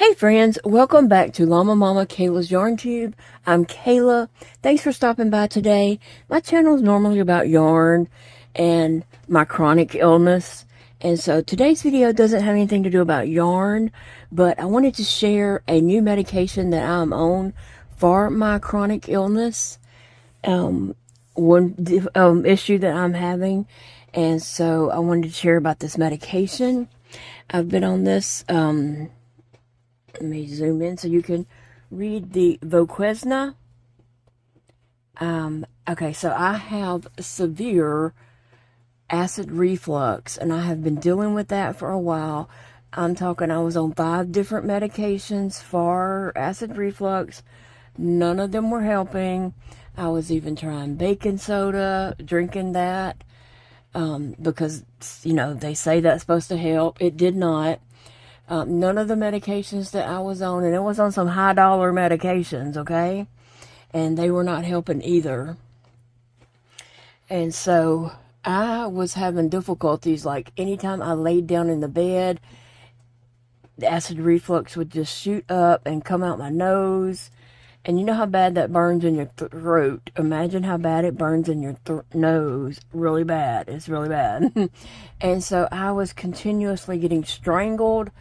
Hey friends, welcome back to Llama Mama Kayla's Yarn Tube. I'm Kayla. Thanks for stopping by today. My channel is normally about yarn and my chronic illness. And so today's video doesn't have anything to do about yarn, but I wanted to share a new medication that I'm on for my chronic illness. One issue that I'm having. And so I wanted to share about this medication. I've been on this, let me zoom in so you can read the Voquezna. Okay, so I have severe acid reflux, and I have been dealing with that for a while. I'm talking, I was on 5 different medications for acid reflux. None of them were helping. I was even trying baking soda, drinking that, because, you know, they say that's supposed to help. It did not. None of the medications that I was on, and it was on some high dollar medications, okay? And they were not helping either. And so I was having difficulties, like anytime I laid down in the bed, the acid reflux would just shoot up and come out my nose. And you know how bad that burns in your throat. Imagine how bad it burns in your nose. Really bad. It's really bad. And so I was continuously getting strangled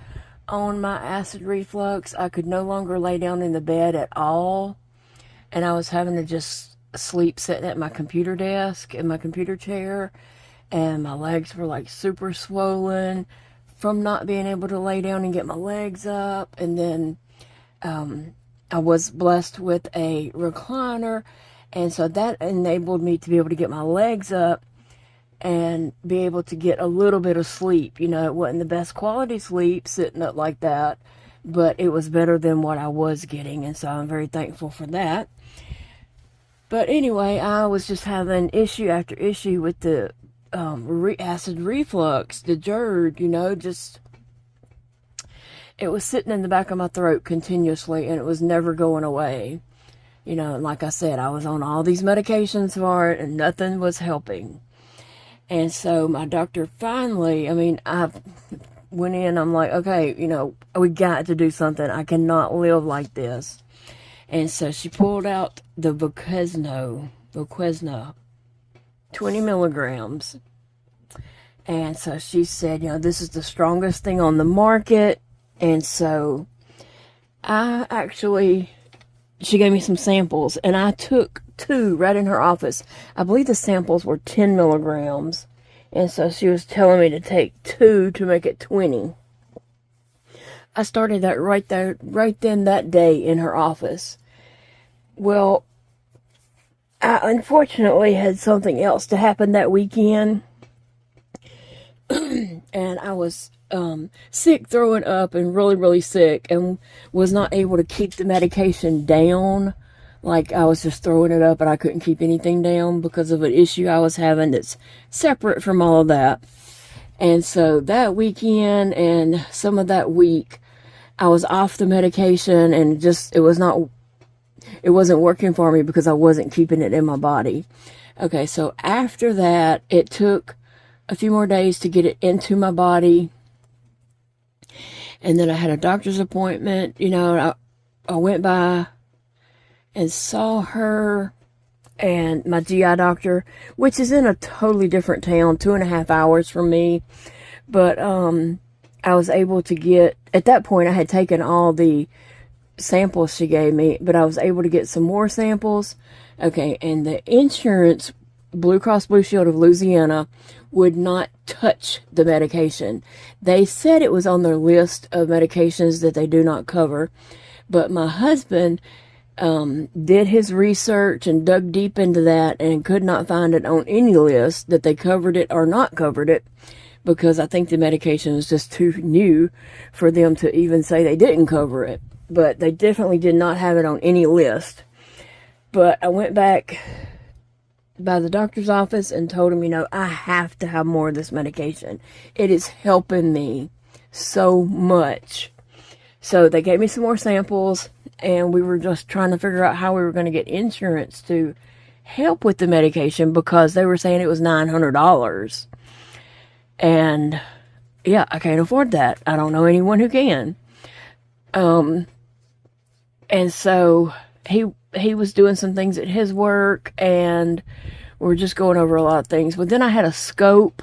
on my acid reflux. I could no longer lay down in the bed at all. And I was having to just sleep sitting at my computer desk, in my computer chair. And my legs were like super swollen from not being able to lay down and get my legs up. And then I was blessed with a recliner. And so that enabled me to be able to get my legs up and be able to get a little bit of sleep. You know, it wasn't the best quality sleep sitting up like that, but it was better than what I was getting, and so I'm very thankful for that. But anyway, I was just having issue after issue with the acid reflux, the GERD, you know, just, it was sitting in the back of my throat continuously, and it was never going away. You know, and like I said, I was on all these medications for it, and nothing was helping. And so my doctor finally, I went in, I'm like, okay, you know, we got to do something. I cannot live like this. And so she pulled out the Vquzna, 20 milligrams. And so she said, you know, this is the strongest thing on the market. And so she gave me some samples, and I took 2 right in her office. I believe the samples were 10 milligrams. And so she was telling me to take 2 to make it 20. I started that right then that day in her office. Well, I unfortunately had something else to happen that weekend. And I was sick, throwing up, and really, really sick, and was not able to keep the medication down. Like, I was just throwing it up, and I couldn't keep anything down because of an issue I was having that's separate from all of that. And so that weekend and some of that week, I was off the medication, and just, it wasn't working for me because I wasn't keeping it in my body. Okay, so after that, it took a few more days to get it into my body. And then I had a doctor's appointment. You know, I went by and saw her and my GI doctor, which is in a totally different town, 2.5 hours from me. But I was able to get, at that point I had taken all the samples she gave me, but I was able to get some more samples. Okay, and the insurance, Blue Cross Blue Shield of Louisiana, would not touch the medication. They said it was on their list of medications that they do not cover, but my husband did his research and dug deep into that and could not find it on any list that they covered it or not covered it, because I think the medication is just too new for them to even say they didn't cover it. But they definitely did not have it on any list. But I went back by the doctor's office and told him, you know, I have to have more of this medication. It is helping me so much. So they gave me some more samples, and we were just trying to figure out how we were going to get insurance to help with the medication, because they were saying it was $900. And yeah, I can't afford that. I don't know anyone who can. And so he was doing some things at his work, and we're just going over a lot of things. But then I had a scope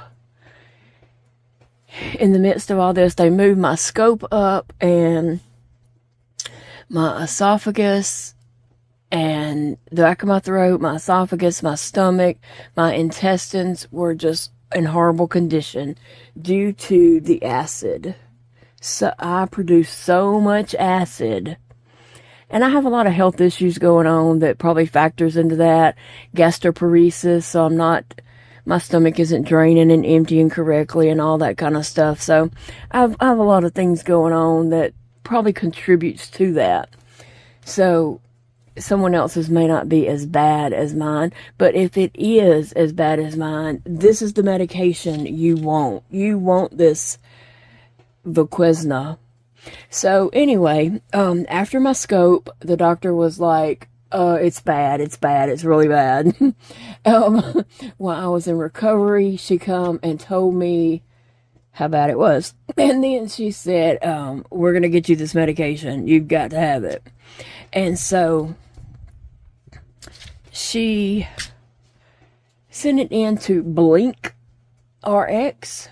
in the midst of all this. They moved my scope up, and my esophagus and the back of my throat, my esophagus, my stomach, my intestines were just in horrible condition due to the acid. So I produce so much acid. And I have a lot of health issues going on that probably factors into that. Gastroparesis, so my stomach isn't draining and emptying correctly and all that kind of stuff. So I have a lot of things going on that probably contributes to that. So someone else's may not be as bad as mine, but if it is as bad as mine, this is the medication you want. You want this Voquezna. So anyway, after my scope, the doctor was like, it's bad, it's really bad. While I was in recovery, she come and told me how bad it was. And then she said, we're going to get you this medication. You've got to have it. And so she sent it in to Blink RX,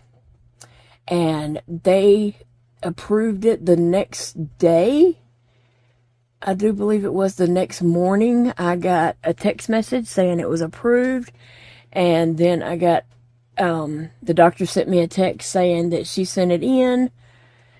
and they approved it the next day. I do believe it was the next morning. I got a text message saying it was approved, and then I got the doctor sent me a text saying that she sent it in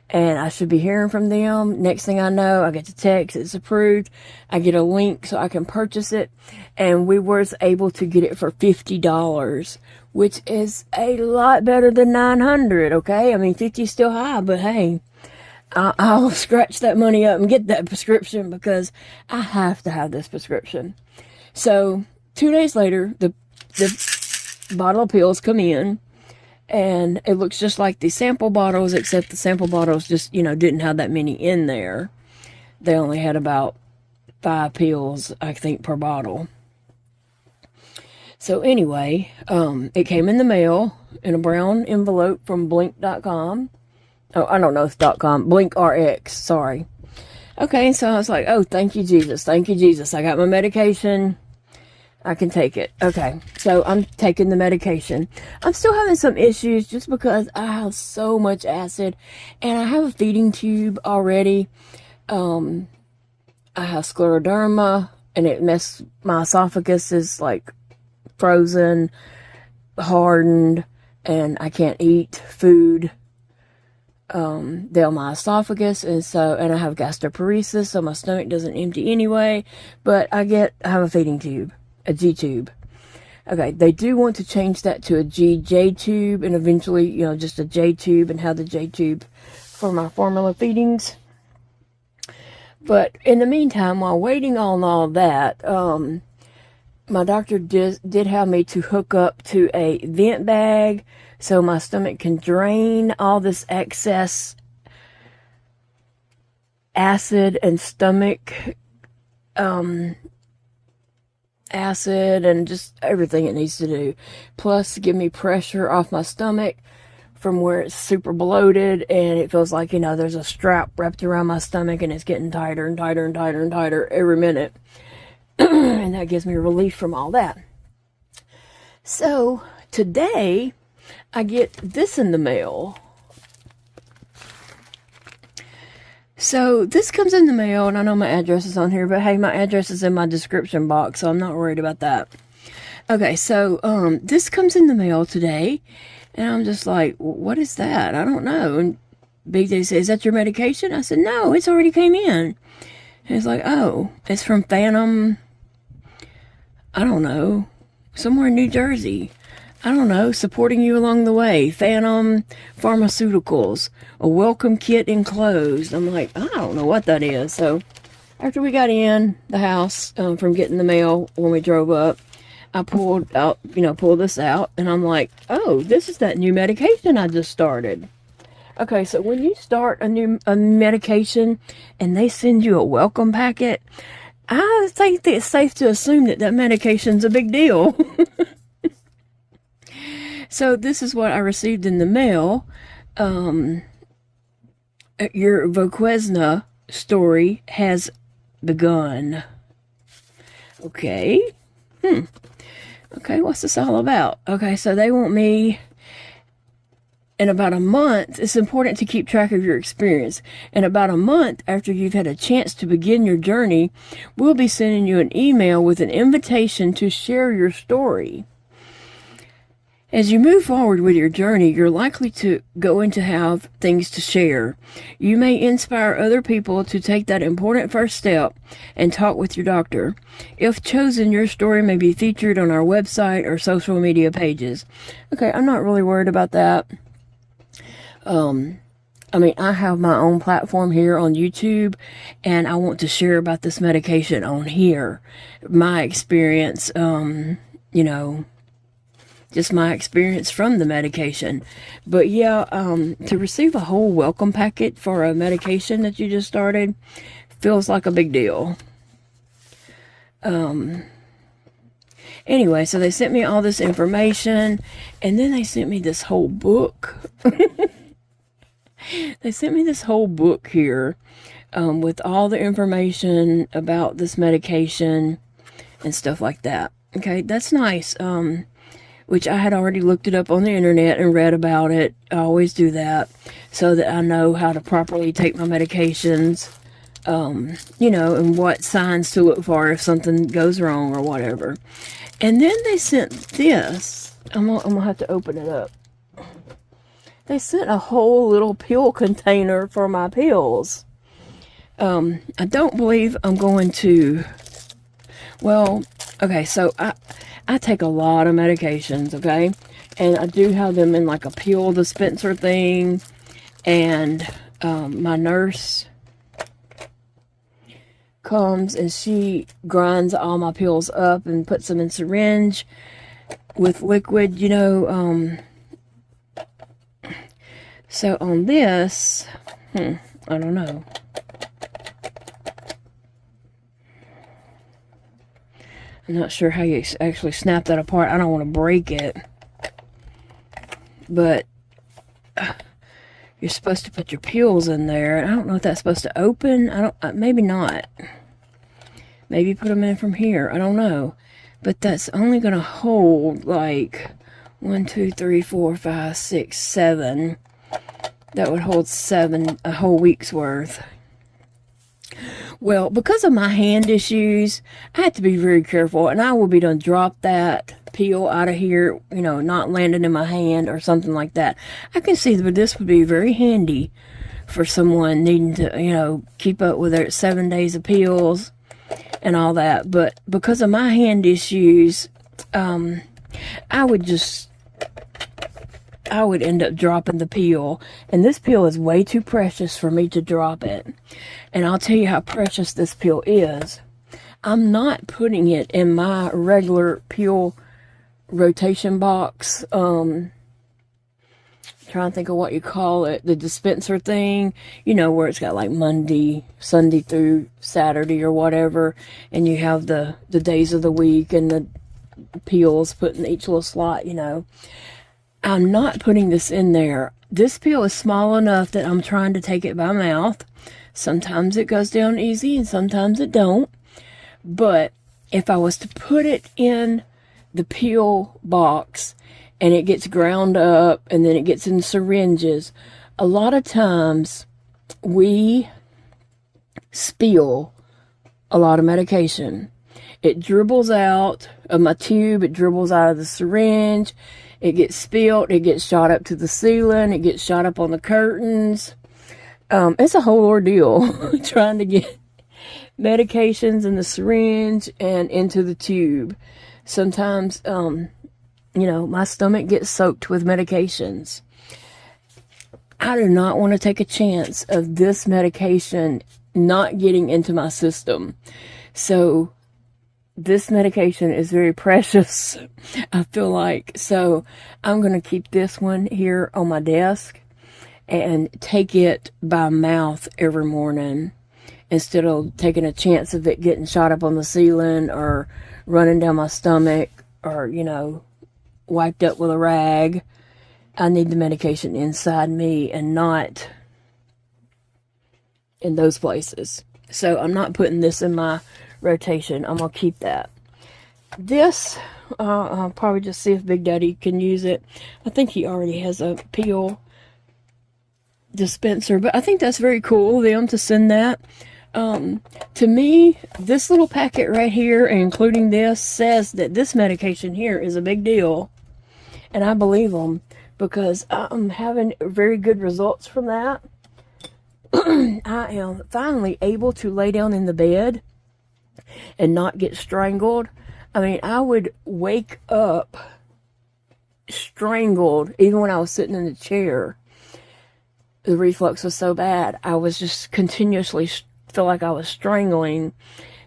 and I should be hearing from them. Next thing I know, I get the text, it's approved. I get a link so I can purchase it, and we were able to get it for $50, which is a lot better than $900. Okay, I mean, 50 is still high, but hey, I'll scratch that money up and get that prescription because I have to have this prescription. So 2 days later, the bottle of pills come in, and it looks just like the sample bottles, except the sample bottles just, didn't have that many in there. They only had about 5 pills, I think, per bottle. So anyway, it came in the mail in a brown envelope from blink.com. Oh, I don't know if it's .com. Blink RX, sorry. Okay, so I was like, oh, thank you, Jesus. Thank you, Jesus. I got my medication. I can take it. Okay, so I'm taking the medication. I'm still having some issues just because I have so much acid, and I have a feeding tube already. I have Scleroderma, and my esophagus is like frozen, hardened, and I can't eat food down my esophagus, and I have gastroparesis, so my stomach doesn't empty anyway, but I have a feeding tube. A G-tube. Okay, they do want to change that to a GJ tube, and eventually, just a J tube, and have the J tube for my formula feedings. But in the meantime, while waiting on all that, my doctor did have me to hook up to a vent bag so my stomach can drain all this excess acid and stomach acid and just everything it needs to do, plus give me pressure off my stomach from where it's super bloated and it feels like there's a strap wrapped around my stomach and it's getting tighter and tighter and tighter and tighter every minute. And that gives me relief from all that. So today I get this in the mail. So this comes in the mail, and I know my address is on here, but hey, my address is in my description box, so I'm not worried about that. Okay, so this comes in the mail today, and I'm just like, what is that? I don't know. And Big Day says, is that your medication? I said, no, it's already came in. And he's like, oh, it's from Phantom, I don't know, somewhere in New Jersey. I don't know, supporting you along the way. Phantom Pharmaceuticals, a welcome kit enclosed. I'm like, I don't know what that is. So after we got in the house from getting the mail when we drove up, I pulled this out, and I'm like, oh, this is that new medication I just started. Okay, so when you start a medication and they send you a welcome packet, I think that it's safe to assume that medication's a big deal. So this is what I received in the mail. Your Voquezna story has begun. Okay. Okay, what's this all about? Okay, so they want me in about a month. It's important to keep track of your experience. In about a month after you've had a chance to begin your journey, we'll be sending you an email with an invitation to share your story. As you move forward with your journey, you're likely to have things to share. You may inspire other people to take that important first step and talk with your doctor. If chosen, your story may be featured on our website or social media pages. Okay, I'm not really worried about that. I mean, I have my own platform here on YouTube, and I want to share about this medication on here. My experience, you know, just my experience from the medication. But yeah, to receive a whole welcome packet for a medication that you just started feels like a big deal. Anyway, so they sent me all this information, and then they sent me this whole book. They sent me this whole book here with all the information about this medication and stuff like that. Okay, that's nice. Which I had already looked it up on the internet and read about it. I always do that so that I know how to properly take my medications, you know, and what signs to look for if something goes wrong or whatever. And then they sent this. I'm gonna have to open it up. They sent a whole little pill container for my pills. I don't believe I'm going to... Well, okay, so I take a lot of medications, okay? And I do have them in like a pill dispenser thing. And my nurse comes and she grinds all my pills up and puts them in syringe with liquid, you know. So on this, I don't know. I'm not sure how you actually snap that apart. I don't want to break it. But you're supposed to put your pills in there. I don't know if that's supposed to open. Maybe not. Maybe put them in from here. I don't know. But that's only going to hold like 1, 2, 3, 4, 5, 6, 7. That would hold 7, a whole week's worth. Well, because of my hand issues, I have to be very careful, and I will be done drop that pill out of here, you know, not landing in my hand or something like that. I can see that this would be very handy for someone needing to, you know, keep up with their 7 days of pills and all that. But because of my hand issues, I would end up dropping the pill, and this pill is way too precious for me to drop it. And I'll tell you how precious this pill is. I'm not putting it in my regular pill rotation box. Trying to think of what you call it, the dispenser thing, you know, where it's got like Sunday through Saturday or whatever, and you have the days of the week and the pills put in each little slot, you know. I'm not putting this in there. This pill is small enough that I'm trying to take it by mouth. Sometimes it goes down easy and sometimes it don't. But if I was to put it in the pill box and it gets ground up and then it gets in syringes, a lot of times we spill a lot of medication. It dribbles out of my tube, it dribbles out of the syringe, it gets spilled, it gets shot up to the ceiling, it gets shot up on the curtains. It's a whole ordeal trying to get medications in the syringe and into the tube. Sometimes, you know, my stomach gets soaked with medications. I do not want to take a chance of this medication not getting into my system. So this medication is very precious, I feel like. So I'm going to keep this one here on my desk and take it by mouth every morning instead of taking a chance of it getting shot up on the ceiling or running down my stomach or, you know, wiped up with a rag. I need the medication inside me and not in those places. So I'm not putting this in my rotation. I'm going to keep that. This, I'll probably just see if Big Daddy can use it. I think he already has a peel dispenser, but I think that's very cool of them to send that. To me, this little packet right here, including this, says that this medication here is a big deal. And I believe them because I'm having very good results from that. I am finally able to lay down in the bed and not get strangled. I mean, I would wake up strangled even when I was sitting in the chair. The reflux was so bad. I was just continuously feel like I was strangling,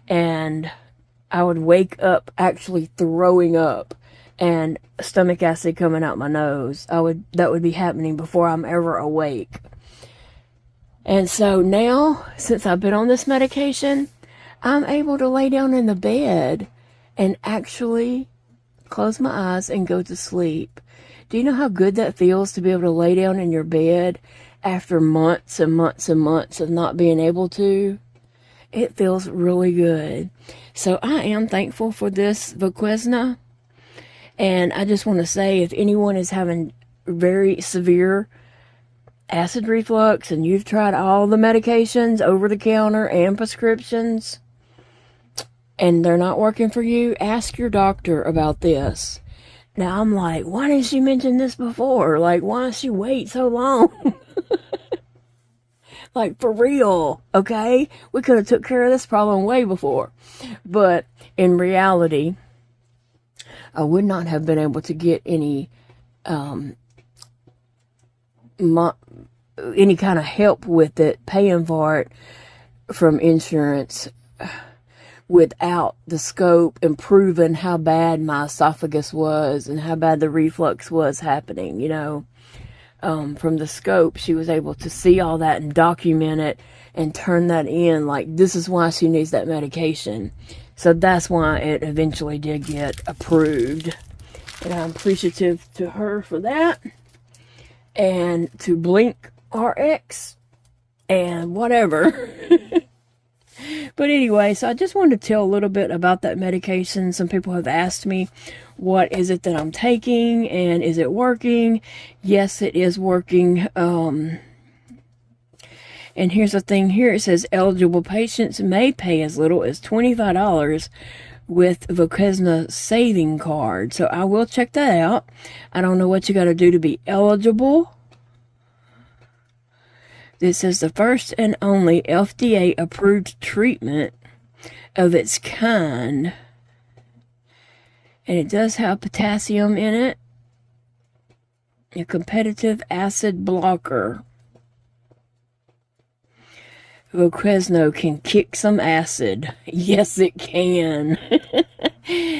and I would wake up actually throwing up and stomach acid coming out my nose. That would be happening before I'm ever awake. And so now, since I've been on this medication, I'm able to lay down in the bed and actually close my eyes and go to sleep. Do you know how good that feels to be able to lay down in your bed after months and months and months of not being able to? It feels really good. So I am thankful for this Voquezna. And I just want to say, if anyone is having very severe acid reflux and you've tried all the medications, over the counter and prescriptions, and they're not working for you, ask your doctor about this. Now I'm like, why didn't she mention this before? Like, why did she wait so long? Like, for real, okay? We could have took care of this problem way before. But in reality, I would not have been able to get any kind of help with it, paying for it from insurance, without the scope and proving how bad my esophagus was and how bad the reflux was happening, you know. From the scope, she was able to see all that and document it and turn that in, like, this is why she needs that medication. So that's why it eventually did get approved. And I'm appreciative to her for that. And to Blink RX and whatever. But anyway, so I just wanted to tell a little bit about that medication. Some people have asked me, what is it that I'm taking and is it working? Yes, it is working. And here's the thing here. It says eligible patients may pay as little as $25 with Voquezna saving card. So I will check that out. I don't know what you got to do to be eligible. This is the first and only FDA-approved treatment of its kind. And it does have potassium in it. A competitive acid blocker. Voquezna can kick some acid. Yes, it can.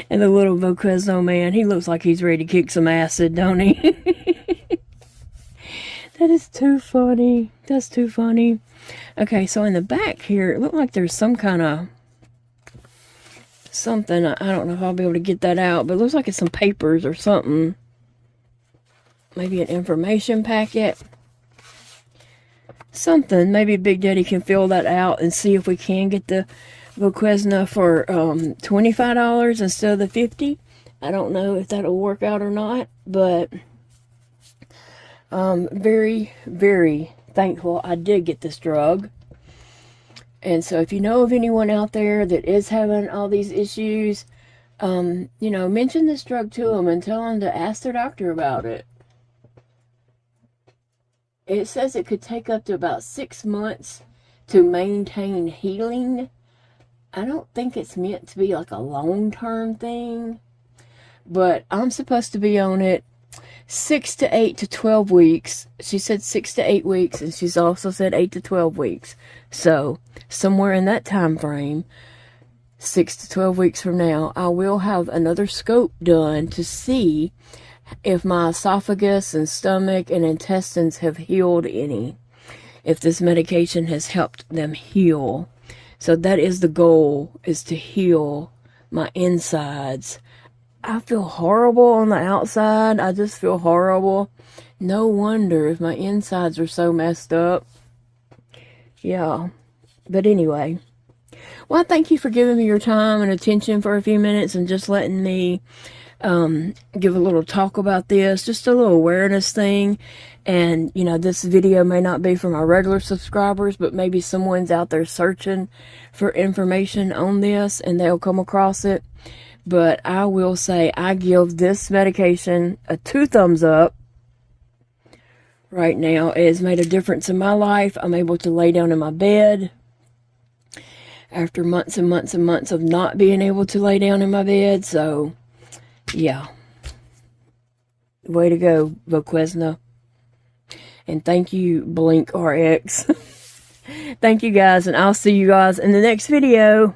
And the little Voquezna man, he looks like he's ready to kick some acid, don't he? That is too funny. That's too funny. Okay, so in the back here, it looked like there's some kind of something. I don't know if I'll be able to get that out, but it looks like it's some papers or something. Maybe an information packet. Something. Maybe Big Daddy can fill that out and see if we can get the Voquezna for $25 instead of the $50. I don't know if that'll work out or not, but very, very thankful I did get this drug. And so if you know of anyone out there that is having all these issues, you know, mention this drug to them and tell them to ask their doctor about it. It says it could take up to about 6 months to maintain healing. I don't think it's meant to be like a long-term thing, but I'm supposed to be on it 6 to 8 to 12 weeks. She said 6 to 8 weeks, and she's also said 8 to 12 weeks. So somewhere in that time frame, 6 to 12 weeks from now, I will have another scope done to see if my esophagus and stomach and intestines have healed any, if this medication has helped them heal. So that is the goal, is to heal my insides. I feel horrible on the outside. I just feel horrible. No wonder if my insides are so messed up. Yeah, But anyway, well, thank you for giving me your time and attention for a few minutes and just letting me give a little talk about this, just a little awareness thing. And, you know, this video may not be for my regular subscribers, but maybe someone's out there searching for information on this and they'll come across it. But I will say I give this medication a 2 thumbs up. Right now, it has made a difference in my life. I'm able to lay down in my bed after months and months and months of not being able to lay down in my bed. So, yeah. Way to go, Voquezna. And thank you, Blink RX. Thank you, guys, and I'll see you guys in the next video.